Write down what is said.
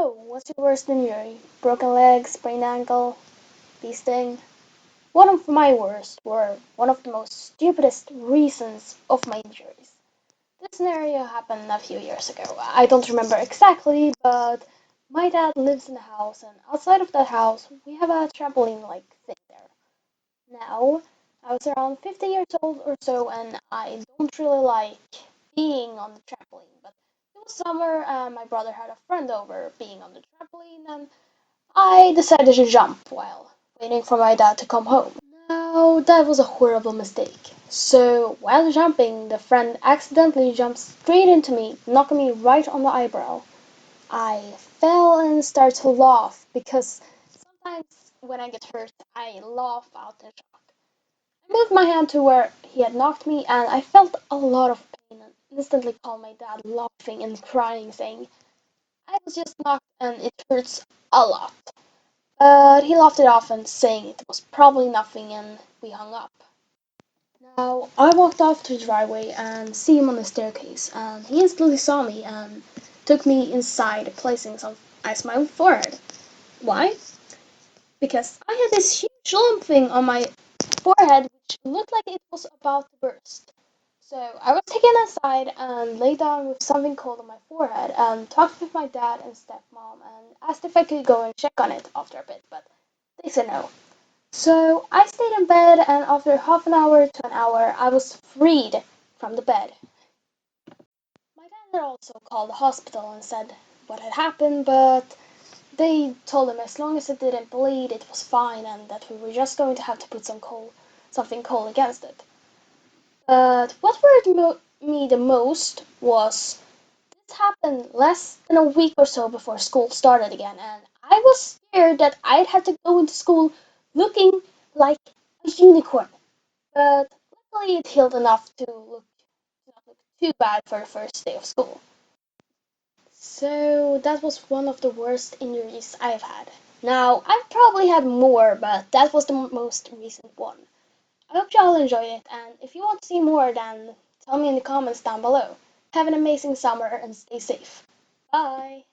So, what's your worst injury? Broken leg, sprained ankle, bee sting? One of my worst were one of the most stupidest reasons of my injuries. This scenario happened a few years ago. I don't remember exactly, but my dad lives in a house, and outside of that house, we have a trampoline-like thing there. Now, I was around 50 years old or so, and I don't really like being on the trampoline, but it was summer, and my brother had a friend over being on the trampoline, and I decided to jump while waiting for my dad to come home. Now, that was a horrible mistake. So, while jumping, the friend accidentally jumped straight into me, knocking me right on the eyebrow. I fell and started to laugh because sometimes when I get hurt, I laugh out in shock. I moved my hand to where he had knocked me, and I felt a lot of pain and instantly called my dad, laughing and crying, saying, I was just knocked and it hurts a lot. But he laughed it off and saying it was probably nothing, and we hung up. Now, I walked off to the driveway and see him on the staircase, and he instantly saw me and took me inside, placing some ice on my forehead. Why? Because I had this huge lump thing on my forehead which looked like it was about to burst. So I was taken aside and lay down with something cold on my forehead and talked with my dad and stepmom and asked if I could go and check on it after a bit, but they said no. So I stayed in bed, and after half an hour to an hour, I was freed from the bed. My dad had also called the hospital and said what had happened, but they told him as long as it didn't bleed, it was fine, and that we were just going to have to put something cold against it. But what worried me the most was this happened less than a week or so before school started again, and I was scared that I'd have to go into school looking like a unicorn. But luckily it healed enough to not look too bad for the first day of school. So that was one of the worst injuries I've had. Now, I've probably had more, but that was the most recent one. I hope y'all enjoyed it, and if you want to see more, then tell me in the comments down below. Have an amazing summer and stay safe. Bye!